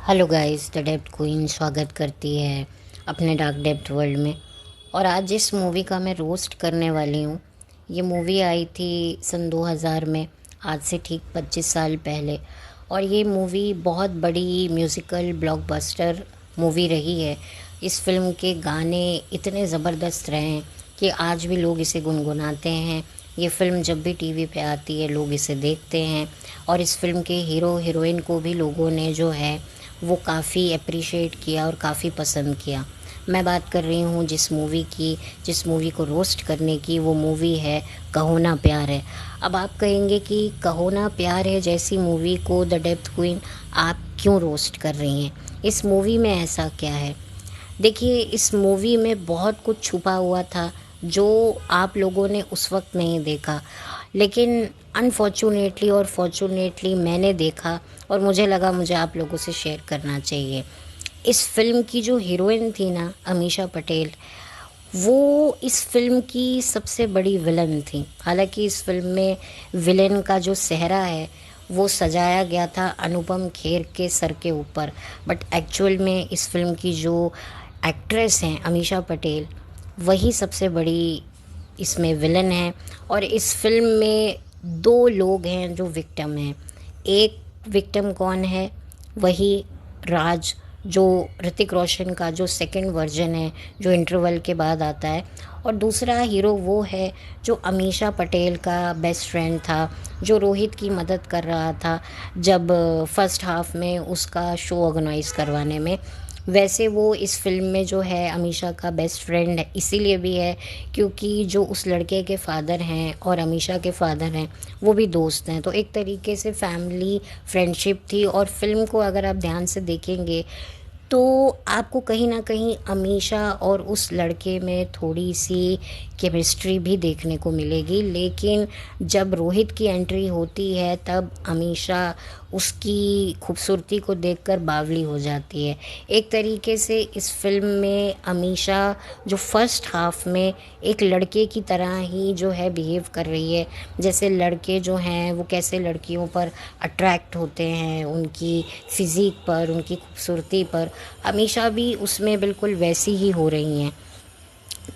Hello guys, the depth queen स्वागत करती है अपने डार्क डेप्थ वर्ल्ड में। और आज जिस मूवी का मैं रोस्ट करने वाली हूँ, ये मूवी आई थी सन 2000 में, आज से ठीक 25 साल पहले। और ये मूवी बहुत बड़ी म्यूज़िकल ब्लॉकबस्टर मूवी रही है। इस फिल्म के गाने इतने ज़बरदस्त रहे हैं कि आज भी लोग इसे गुनगुनाते हैं। ये फ़िल्म जब भी टीवी पे आती है लोग इसे देखते हैं। और इस फिल्म के हीरो हीरोइन को भी लोगों ने जो है वो काफ़ी अप्रिशिएट किया और काफ़ी पसंद किया। मैं बात कर रही हूँ जिस मूवी की, जिस मूवी को रोस्ट करने की, वो मूवी है कहो ना प्यार है। अब आप कहेंगे कि कहो ना प्यार है जैसी मूवी को द डेप्थ क्वीन आप क्यों रोस्ट कर रही हैं? इस मूवी में ऐसा क्या है? देखिए, इस मूवी में बहुत कुछ छुपा हुआ था जो आप लोगों ने उस वक्त नहीं देखा, लेकिन अनफॉर्चुनेटली और फॉर्चुनेटली मैंने देखा और मुझे लगा मुझे आप लोगों से शेयर करना चाहिए। इस फिल्म की जो हीरोइन थी ना, अमीषा पटेल, वो इस फिल्म की सबसे बड़ी विलन थी। हालांकि इस फिल्म में विलेन का जो सेहरा है वो सजाया गया था अनुपम खेर के सर के ऊपर, बट एक्चुअल में इस फिल्म की जो एक्ट्रेस हैं अमीषा पटेल, वही सबसे बड़ी इसमें विलन है। और इस फिल्म में दो लोग हैं जो विक्टिम हैं। एक विक्टिम कौन है? वही राज, जो ऋतिक रोशन का जो सेकंड वर्जन है, जो इंटरवल के बाद आता है। और दूसरा हीरो वो है जो अमीषा पटेल का बेस्ट फ्रेंड था, जो रोहित की मदद कर रहा था जब फर्स्ट हाफ में उसका शो ऑर्गेनाइज करवाने में। वैसे वो इस फिल्म में जो है अमीषा का बेस्ट फ्रेंड इसीलिए भी है क्योंकि जो उस लड़के के फादर हैं और अमीषा के फादर हैं वो भी दोस्त हैं। तो एक तरीके से फैमिली फ्रेंडशिप थी। और फिल्म को अगर आप ध्यान से देखेंगे तो आपको कहीं ना कहीं अमीषा और उस लड़के में थोड़ी सी केमिस्ट्री भी देखने को मिलेगी। लेकिन जब रोहित की एंट्री होती है तब अमीषा उसकी खूबसूरती को देखकर बावली हो जाती है। एक तरीके से इस फिल्म में अमीषा जो फर्स्ट हाफ में एक लड़के की तरह ही जो है बिहेव कर रही है, जैसे लड़के जो हैं वो कैसे लड़कियों पर अट्रैक्ट होते हैं, उनकी फिज़िक पर, उनकी खूबसूरती पर, अमीषा भी उसमें बिल्कुल वैसी ही हो रही हैं।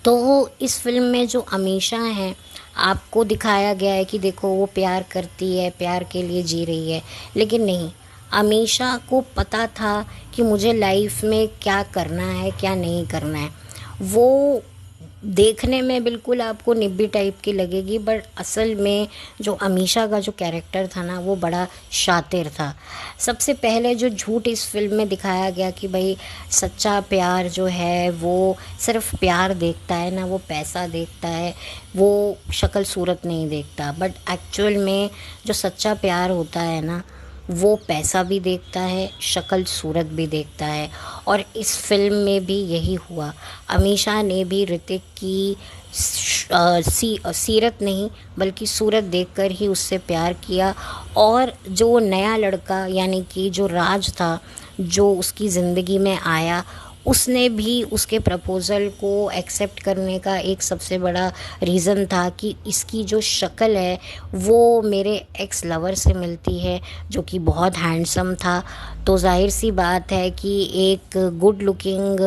तो इस फिल्म में जो अमीषा हैं, आपको दिखाया गया है कि देखो वो प्यार करती है, प्यार के लिए जी रही है, लेकिन नहीं, अमीषा को पता था कि मुझे लाइफ में क्या करना है क्या नहीं करना है। वो देखने में बिल्कुल आपको निब्बी टाइप की लगेगी, बट असल में जो अमीषा का जो कैरेक्टर था ना वो बड़ा शातिर था। सबसे पहले जो झूठ इस फिल्म में दिखाया गया कि भाई सच्चा प्यार जो है वो सिर्फ प्यार देखता है ना, वो पैसा देखता है, वो शक्ल सूरत नहीं देखता। बट एक्चुअल में जो सच्चा प्यार होता है ना, वो पैसा भी देखता है, शक्ल सूरत भी देखता है। और इस फिल्म में भी यही हुआ। अमीषा ने भी ऋतिक की सीरत नहीं बल्कि सूरत देखकर ही उससे प्यार किया। और जो नया लड़का यानी कि जो राज था, जो उसकी ज़िंदगी में आया, उसने भी उसके प्रपोज़ल को एक्सेप्ट करने का एक सबसे बड़ा रीज़न था कि इसकी जो शक्ल है वो मेरे एक्स लवर से मिलती है जो कि बहुत हैंडसम था। तो जाहिर सी बात है कि एक गुड लुकिंग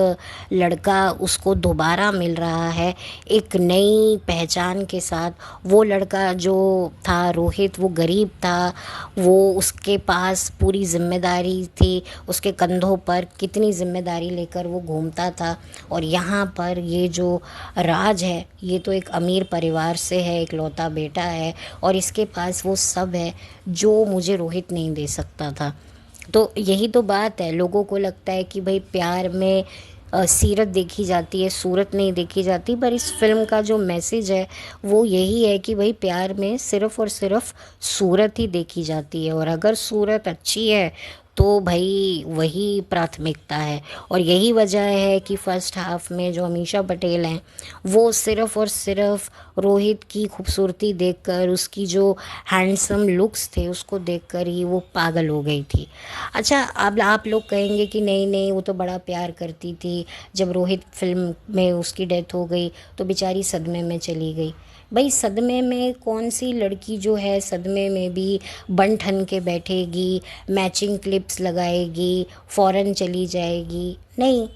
लड़का उसको दोबारा मिल रहा है एक नई पहचान के साथ। वो लड़का जो था रोहित, वो गरीब था, वो उसके पास पूरी जिम्मेदारी थी, उसके कंधों पर कितनी जिम्मेदारी लेकर वो घूमता था। और यहाँ पर ये जो राज है ये तो एक अमीर परिवार से है, एक लौता बेटा है, और इसके पास वो सब है जो मुझे रोहित नहीं दे सकता था। तो यही तो बात है, लोगों को लगता है कि भाई प्यार में सीरत देखी जाती है, सूरत नहीं देखी जाती। पर इस फिल्म का जो मैसेज है वो यही है कि भाई प्यार में सिर्फ़ और सिर्फ सूरत ही देखी जाती है, और अगर सूरत अच्छी है तो भाई वही प्राथमिकता है। और यही वजह है कि फ़र्स्ट हाफ में जो अमीषा पटेल हैं वो सिर्फ़ और सिर्फ रोहित की खूबसूरती देखकर, उसकी जो हैंडसम लुक्स थे उसको देखकर ही वो पागल हो गई थी। अच्छा, अब आप लोग कहेंगे कि नहीं नहीं वो तो बड़ा प्यार करती थी, जब रोहित फिल्म में उसकी डेथ हो गई तो बेचारी सदमे में चली गई। भाई सदमे में कौन सी लड़की जो है सदमे में भी बन ठन के बैठेगी, मैचिंग क्लिप्स लगाएगी, फौरन चली जाएगी? नहीं।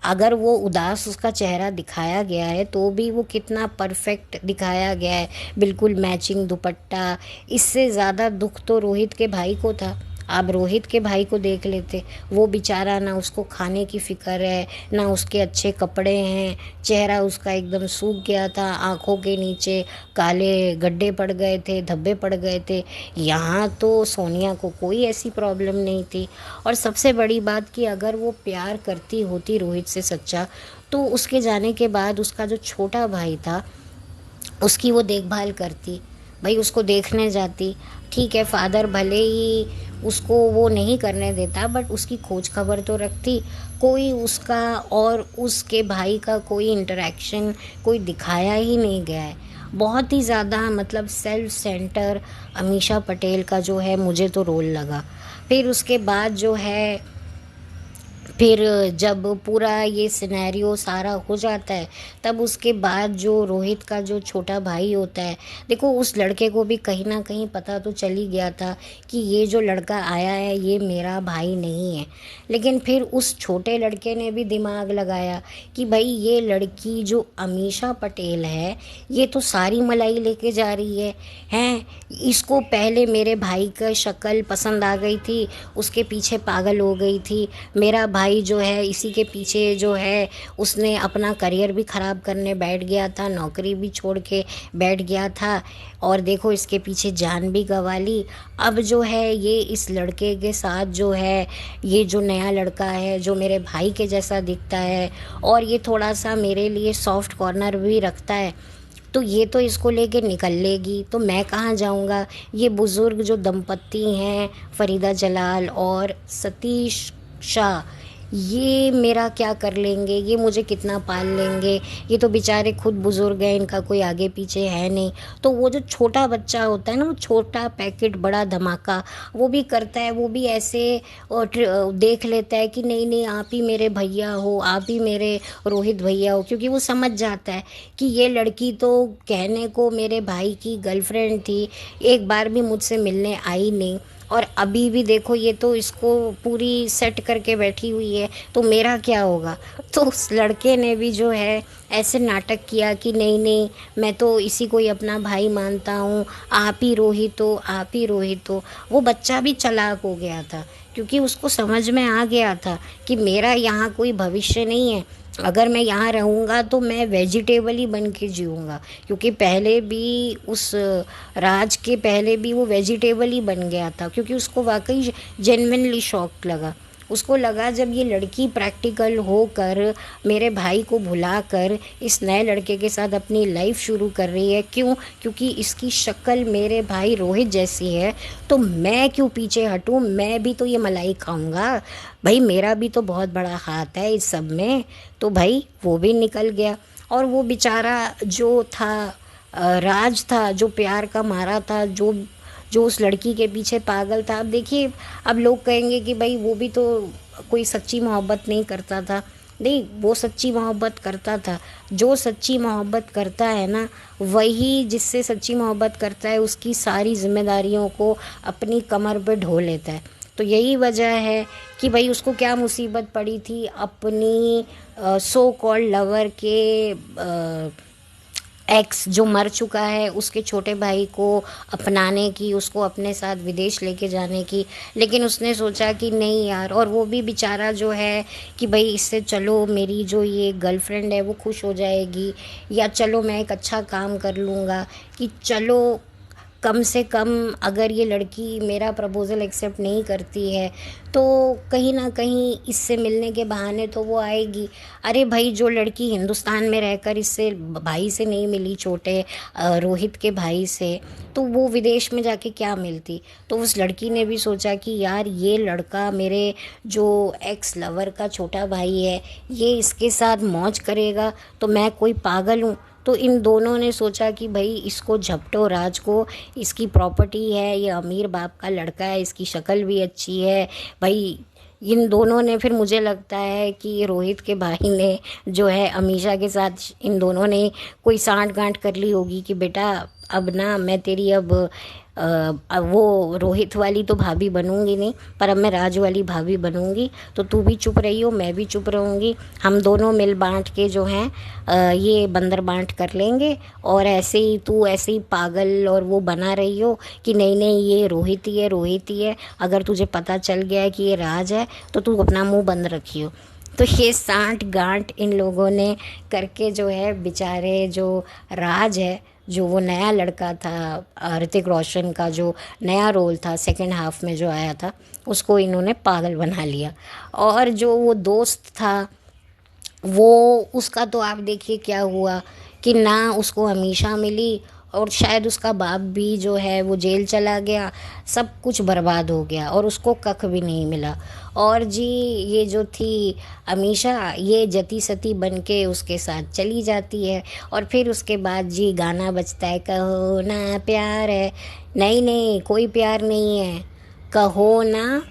अगर वो उदास उसका चेहरा दिखाया गया है तो भी वो कितना परफेक्ट दिखाया गया है, बिल्कुल मैचिंग दुपट्टा। इससे ज़्यादा दुख तो रोहित के भाई को था। आप रोहित के भाई को देख लेते, वो बेचारा ना उसको खाने की फ़िक्र है, ना उसके अच्छे कपड़े हैं, चेहरा उसका एकदम सूख गया था, आँखों के नीचे काले गड्ढे पड़ गए थे, धब्बे पड़ गए थे। यहाँ तो सोनिया को कोई ऐसी प्रॉब्लम नहीं थी। और सबसे बड़ी बात कि अगर वो प्यार करती होती रोहित से सच्चा, तो उसके जाने के बाद उसका जो छोटा भाई था उसकी वो देखभाल करती, भाई उसको देखने जाती। ठीक है, फादर भले ही उसको वो नहीं करने देता, बट उसकी खोज खबर तो रखती। कोई उसका और उसके भाई का कोई इंटरेक्शन कोई दिखाया ही नहीं गया है। बहुत ही ज़्यादा मतलब सेल्फ सेंटर अमीषा पटेल का जो है मुझे तो रोल लगा। फिर उसके बाद जो है, फिर जब पूरा ये सिनेरियो सारा हो जाता है, तब उसके बाद जो रोहित का जो छोटा भाई होता है, देखो उस लड़के को भी कहीं ना कहीं पता तो चल ही गया था कि ये जो लड़का आया है ये मेरा भाई नहीं है। लेकिन फिर उस छोटे लड़के ने भी दिमाग लगाया कि भाई ये लड़की जो अमीषा पटेल है ये तो सारी मलाई लेके जा रही है। इसको पहले मेरे भाई का शक्ल पसंद आ गई थी, उसके पीछे पागल हो गई थी। मेरा भाई जो है इसी के पीछे जो है उसने अपना करियर भी ख़राब करने बैठ गया था, नौकरी भी छोड़ के बैठ गया था, और देखो इसके पीछे जान भी गंवा ली। अब जो है ये इस लड़के के साथ जो है, ये जो नया लड़का है जो मेरे भाई के जैसा दिखता है और ये थोड़ा सा मेरे लिए सॉफ्ट कॉर्नर भी रखता है, तो ये तो इसको लेके निकल लेगी, तो मैं कहाँ जाऊँगा? ये बुज़ुर्ग जो दंपत्ति हैं फरीदा जलाल और सतीश शाह, ये मेरा क्या कर लेंगे? ये मुझे कितना पाल लेंगे? ये तो बेचारे खुद बुज़ुर्ग हैं, इनका कोई आगे पीछे है नहीं। तो वो जो छोटा बच्चा होता है ना, वो छोटा पैकेट बड़ा धमाका, वो भी करता है, वो भी ऐसे देख लेता है कि नहीं नहीं आप ही मेरे भैया हो, आप ही मेरे रोहित भैया हो, क्योंकि वो समझ जाता है कि ये लड़की तो कहने को मेरे भाई की गर्लफ्रेंड थी, एक बार भी मुझसे मिलने आई नहीं, और अभी भी देखो ये तो इसको पूरी सेट करके बैठी हुई है, तो मेरा क्या होगा? तो उस लड़के ने भी जो है ऐसे नाटक किया कि नहीं नहीं मैं तो इसी को ही अपना भाई मानता हूँ, आप ही रोहित हो, आप ही रोहित हो। वो बच्चा भी चालाक हो गया था, क्योंकि उसको समझ में आ गया था कि मेरा यहाँ कोई भविष्य नहीं है। अगर मैं यहाँ रहूँगा तो मैं वेजिटेबल ही बन के जीऊँगा, क्योंकि पहले भी उस राज के पहले भी वो वेजिटेबल ही बन गया था, क्योंकि उसको वाकई जेन्युइनली शॉक लगा। उसको लगा जब ये लड़की प्रैक्टिकल होकर मेरे भाई को भुलाकर इस नए लड़के के साथ अपनी लाइफ शुरू कर रही है, क्यों? क्योंकि इसकी शक्ल मेरे भाई रोहित जैसी है, तो मैं क्यों पीछे हटूं? मैं भी तो ये मलाई खाऊंगा, भाई मेरा भी तो बहुत बड़ा हाथ है इस सब में। तो भाई वो भी निकल गया, और वो बेचारा जो था राज था, जो प्यार का मारा था, जो जो उस लड़की के पीछे पागल था। अब देखिए, अब लोग कहेंगे कि भाई वो भी तो कोई सच्ची मोहब्बत नहीं करता था। नहीं, वो सच्ची मोहब्बत करता था। जो सच्ची मोहब्बत करता है ना, वही जिससे सच्ची मोहब्बत करता है उसकी सारी जिम्मेदारियों को अपनी कमर पे ढो लेता है। तो यही वजह है कि भाई उसको क्या मुसीबत पड़ी थी अपनी सो कॉल्ड लवर के एक्स जो मर चुका है उसके छोटे भाई को अपनाने की, उसको अपने साथ विदेश लेके जाने की। लेकिन उसने सोचा कि नहीं यार, और वो भी बेचारा जो है कि भाई इससे चलो मेरी जो ये गर्लफ्रेंड है वो खुश हो जाएगी, या चलो मैं एक अच्छा काम कर लूँगा, कि चलो कम से कम अगर ये लड़की मेरा प्रपोज़ल एक्सेप्ट नहीं करती है तो कहीं ना कहीं इससे मिलने के बहाने तो वो आएगी। अरे भाई, जो लड़की हिंदुस्तान में रहकर इससे भाई से नहीं मिली, छोटे रोहित के भाई से, तो वो विदेश में जाके क्या मिलती? तो उस लड़की ने भी सोचा कि यार ये लड़का मेरे जो एक्स लवर का छोटा भाई है, ये इसके साथ मौज करेगा तो मैं कोई पागल हूँ? तो इन दोनों ने सोचा कि भाई इसको झपटो राज को, इसकी प्रॉपर्टी है, ये अमीर बाप का लड़का है, इसकी शक्ल भी अच्छी है, भाई इन दोनों ने फिर मुझे लगता है कि रोहित के भाई ने जो है अमीषा के साथ इन दोनों ने कोई सांठ गांठ कर ली होगी कि बेटा अब ना मैं तेरी अब वो रोहित वाली तो भाभी बनूंगी नहीं, पर अब मैं राज वाली भाभी बनूंगी, तो तू भी चुप रही हो, मैं भी चुप रहूंगी, हम दोनों मिल बांट के जो हैं ये बंदर बांट कर लेंगे। और ऐसे ही तू ऐसे ही पागल और वो बना रही हो कि नहीं नहीं ये रोहित ही है, रोहित ही है, अगर तुझे पता चल गया है कि ये राज है तो तू अपना मुंह बंद रखियो। तो ये सांठ गांठ इन लोगों ने करके जो है बेचारे जो राज है, जो वो नया लड़का था ऋतिक रोशन का जो नया रोल था सेकंड हाफ में जो आया था, उसको इन्होंने पागल बना लिया। और जो वो दोस्त था वो उसका तो आप देखिए क्या हुआ कि ना उसको हमेशा मिली, और शायद उसका बाप भी जो है वो जेल चला गया, सब कुछ बर्बाद हो गया और उसको कख भी नहीं मिला। और जी ये जो थी अमीषा, ये जती सती बन के उसके साथ चली जाती है, और फिर उसके बाद जी गाना बजता है, कहो ना प्यार है, नहीं नहीं कोई प्यार नहीं है, कहो ना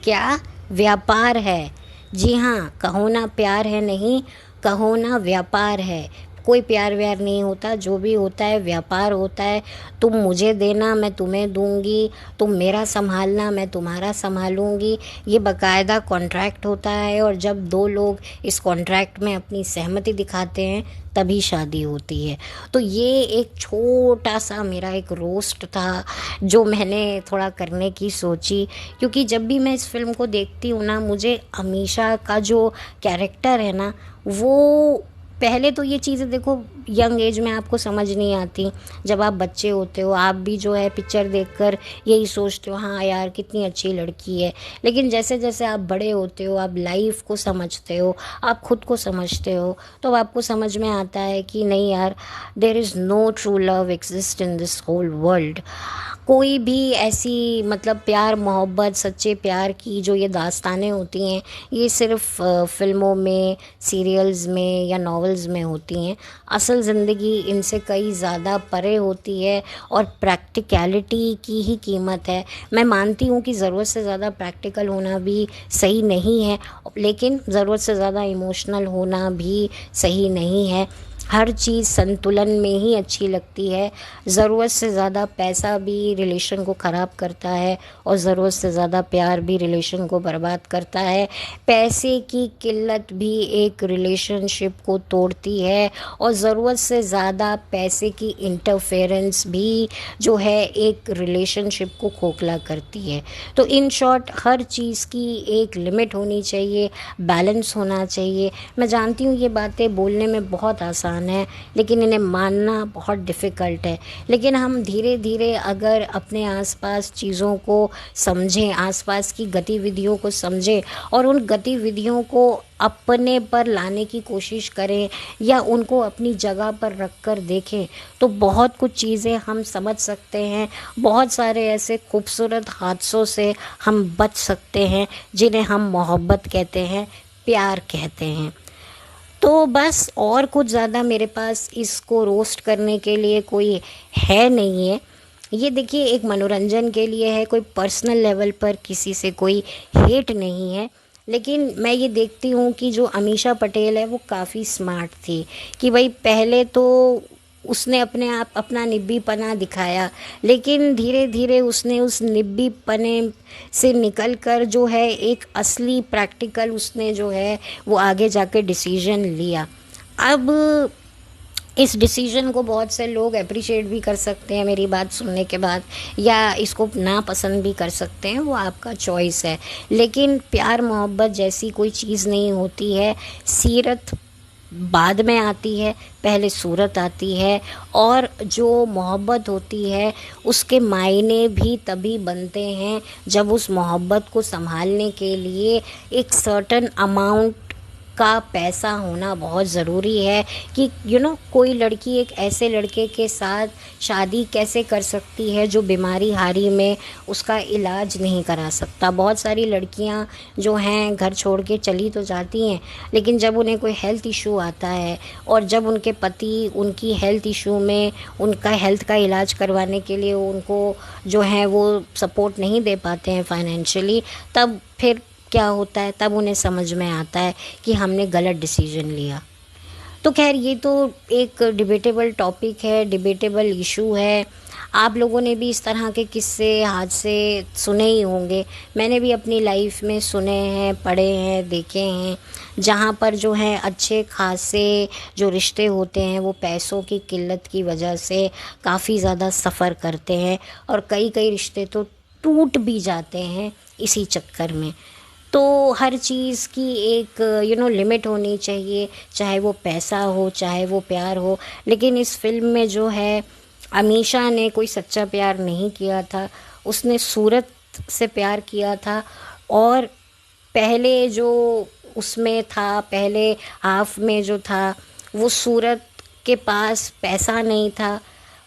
क्या व्यापार है। जी हाँ, कहो ना प्यार है नहीं, कहो ना व्यापार है। कोई प्यार व्यार नहीं होता, जो भी होता है व्यापार होता है। तुम मुझे देना मैं तुम्हें दूंगी, तुम मेरा संभालना मैं तुम्हारा संभालूंगी, ये बाकायदा कॉन्ट्रैक्ट होता है। और जब दो लोग इस कॉन्ट्रैक्ट में अपनी सहमति दिखाते हैं तभी शादी होती है। तो ये एक छोटा सा मेरा एक रोस्ट था जो मैंने थोड़ा करने की सोची, क्योंकि जब भी मैं इस फिल्म को देखती हूँ ना, मुझे अमीषा का जो कैरेक्टर है ना, वो पहले तो ये चीज़ें देखो यंग एज में आपको समझ नहीं आती, जब आप बच्चे होते हो आप भी जो है पिक्चर देखकर यही सोचते हो हाँ यार कितनी अच्छी लड़की है। लेकिन जैसे जैसे आप बड़े होते हो, आप लाइफ को समझते हो, आप खुद को समझते हो, तो आपको समझ में आता है कि नहीं यार, there is no true love exist in this whole world. कोई भी ऐसी मतलब प्यार मोहब्बत सच्चे प्यार की जो ये दास्तानें होती हैं, ये सिर्फ फिल्मों में, सीरियल्स में या नॉवेल्स में होती हैं। असल ज़िंदगी इनसे कई ज़्यादा परे होती है और प्रैक्टिकलिटी की ही कीमत है। मैं मानती हूँ कि ज़रूरत से ज़्यादा प्रैक्टिकल होना भी सही नहीं है, लेकिन ज़रूरत से ज़्यादा इमोशनल होना भी सही नहीं है। हर चीज़ संतुलन में ही अच्छी लगती है। ज़रूरत से ज़्यादा पैसा भी रिलेशन को ख़राब करता है और ज़रूरत से ज़्यादा प्यार भी रिलेशन को बर्बाद करता है। पैसे की किल्लत भी एक रिलेशनशिप को तोड़ती है और ज़रूरत से ज़्यादा पैसे की इंटरफेरेंस भी जो है एक रिलेशनशिप को खोखला करती है। तो इन शॉर्ट हर चीज़ की एक लिमिट होनी चाहिए, बैलेंस होना चाहिए। मैं जानती हूँ ये बातें बोलने में बहुत आसान है, लेकिन इन्हें मानना बहुत डिफ़िकल्ट है। लेकिन हम धीरे धीरे अगर अपने आसपास चीज़ों को समझें, आसपास की गतिविधियों को समझें और उन गतिविधियों को अपने पर लाने की कोशिश करें या उनको अपनी जगह पर रख कर देखें, तो बहुत कुछ चीज़ें हम समझ सकते हैं। बहुत सारे ऐसे खूबसूरत हादसों से हम बच सकते हैं जिन्हें हम मोहब्बत कहते हैं, प्यार कहते हैं। तो बस और कुछ ज़्यादा मेरे पास इसको रोस्ट करने के लिए कोई है नहीं है। ये देखिए एक मनोरंजन के लिए है, कोई पर्सनल लेवल पर किसी से कोई हेट नहीं है। लेकिन मैं ये देखती हूँ कि जो अमीषा पटेल है वो काफ़ी स्मार्ट थी कि भाई पहले तो उसने अपने आप अपना निब्बीपना दिखाया, लेकिन धीरे धीरे उसने उस निब्बीपने से निकल कर जो है एक असली प्रैक्टिकल उसने जो है वो आगे जाके डिसीजन लिया। अब इस डिसीजन को बहुत से लोग अप्रिशिएट भी कर सकते हैं मेरी बात सुनने के बाद, या इसको नापसंद भी कर सकते हैं, वो आपका चॉइस है। लेकिन प्यार मोहब्बत जैसी कोई चीज़ नहीं होती है। सीरत बाद में आती है, पहले सूरत आती है। और जो मोहब्बत होती है उसके मायने भी तभी बनते हैं जब उस मोहब्बत को संभालने के लिए एक सर्टेन अमाउंट का पैसा होना बहुत ज़रूरी है। कि कोई लड़की एक ऐसे लड़के के साथ शादी कैसे कर सकती है जो बीमारी हारी में उसका इलाज नहीं करा सकता। बहुत सारी लड़कियां जो हैं घर छोड़ के चली तो जाती हैं, लेकिन जब उन्हें कोई हेल्थ इशू आता है और जब उनके पति उनकी हेल्थ इशू में उनका हेल्थ का इलाज करवाने के लिए उनको जो है वो सपोर्ट नहीं दे पाते हैं फाइनेंशियली, तब फिर क्या होता है, तब उन्हें समझ में आता है कि हमने गलत डिसीजन लिया। तो खैर ये तो एक डिबेटेबल टॉपिक है, डिबेटेबल इशू है। आप लोगों ने भी इस तरह के किस्से हादसे सुने ही होंगे। मैंने भी अपनी लाइफ में सुने हैं, पढ़े हैं, देखे हैं, जहाँ पर जो है अच्छे खासे जो रिश्ते होते हैं वो पैसों की किल्लत की वजह से काफ़ी ज़्यादा सफ़र करते हैं, और कई कई रिश्ते तो टूट भी जाते हैं इसी चक्कर में। तो हर चीज़ की एक लिमिट होनी चाहिए, चाहे वो पैसा हो, चाहे वो प्यार हो। लेकिन इस फ़िल्म में जो है, अमीषा ने कोई सच्चा प्यार नहीं किया था, उसने सूरत से प्यार किया था। और पहले जो उसमें था, पहले हाफ में जो था, वो सूरत के पास पैसा नहीं था,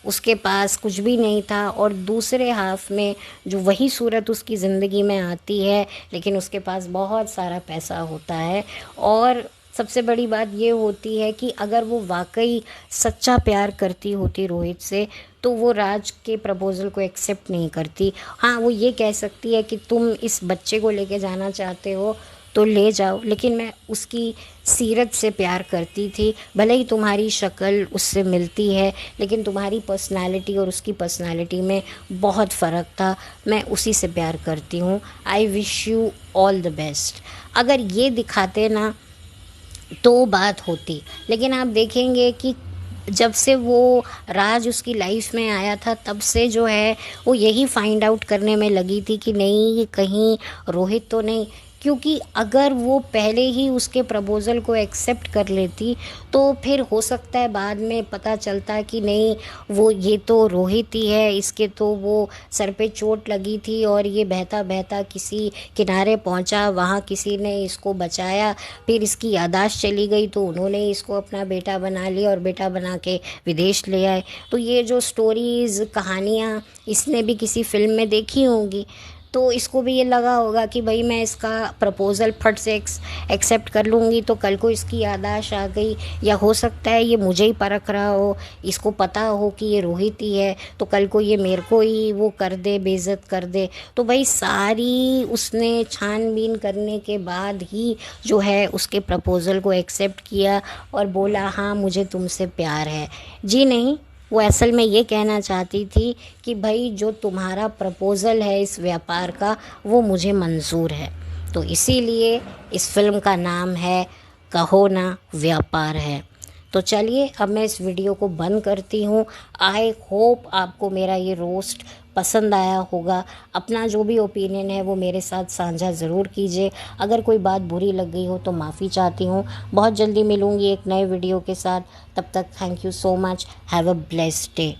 उसके पास कुछ भी नहीं था। और दूसरे हाफ में जो वही सूरत उसकी ज़िंदगी में आती है, लेकिन उसके पास बहुत सारा पैसा होता है। और सबसे बड़ी बात ये होती है कि अगर वो वाकई सच्चा प्यार करती होती रोहित से, तो वो राज के प्रपोज़ल को एक्सेप्ट नहीं करती। हाँ, वो ये कह सकती है कि तुम इस बच्चे को लेके जाना चाहते हो तो ले जाओ, लेकिन मैं उसकी सीरत से प्यार करती थी। भले ही तुम्हारी शक्ल उससे मिलती है, लेकिन तुम्हारी पर्सनालिटी और उसकी पर्सनालिटी में बहुत फ़र्क था। मैं उसी से प्यार करती हूँ। I wish you all the best. अगर ये दिखाते ना तो बात होती। लेकिन आप देखेंगे कि जब से वो राज उसकी लाइफ में आया था, तब से जो है वो यही फाइंड आउट करने में लगी थी कि नहीं, ये कहीं रोहित तो नहीं। क्योंकि अगर वो पहले ही उसके प्रपोज़ल को एक्सेप्ट कर लेती, तो फिर हो सकता है बाद में पता चलता कि नहीं, वो ये तो रोहित ही है, इसके तो वो सर पे चोट लगी थी और ये बहता बहता किसी किनारे पहुंचा, वहाँ किसी ने इसको बचाया, फिर इसकी याददाश्त चली गई तो उन्होंने इसको अपना बेटा बना लिया और बेटा बना के विदेश ले आए। तो ये जो स्टोरीज़, कहानियाँ इसने भी किसी फिल्म में देखी होंगी, तो इसको भी ये लगा होगा कि भाई मैं इसका प्रपोज़ल फट से एक्सेप्ट कर लूँगी तो कल को इसकी याददाश्त आ गई, या हो सकता है ये मुझे ही परख रहा हो, इसको पता हो कि ये रोहित ही है, तो कल को ये मेरे को ही वो कर दे, बेइज्जत कर दे। तो भाई सारी उसने छानबीन करने के बाद ही जो है उसके प्रपोज़ल को एक्सेप्ट किया और बोला हाँ मुझे तुमसे प्यार है। जी नहीं, वो असल में ये कहना चाहती थी कि भाई जो तुम्हारा प्रपोज़ल है इस व्यापार का, वो मुझे मंजूर है। तो इसीलिए इस फिल्म का नाम है कहो ना व्यापार है। तो चलिए अब मैं इस वीडियो को बंद करती हूँ। आई होप आपको मेरा ये रोस्ट पसंद आया होगा। अपना जो भी ओपिनियन है वो मेरे साथ साझा ज़रूर कीजिए। अगर कोई बात बुरी लग गई हो तो माफ़ी चाहती हूँ। बहुत जल्दी मिलूँगी एक नए वीडियो के साथ। तब तक thank you so much. Have a blessed day.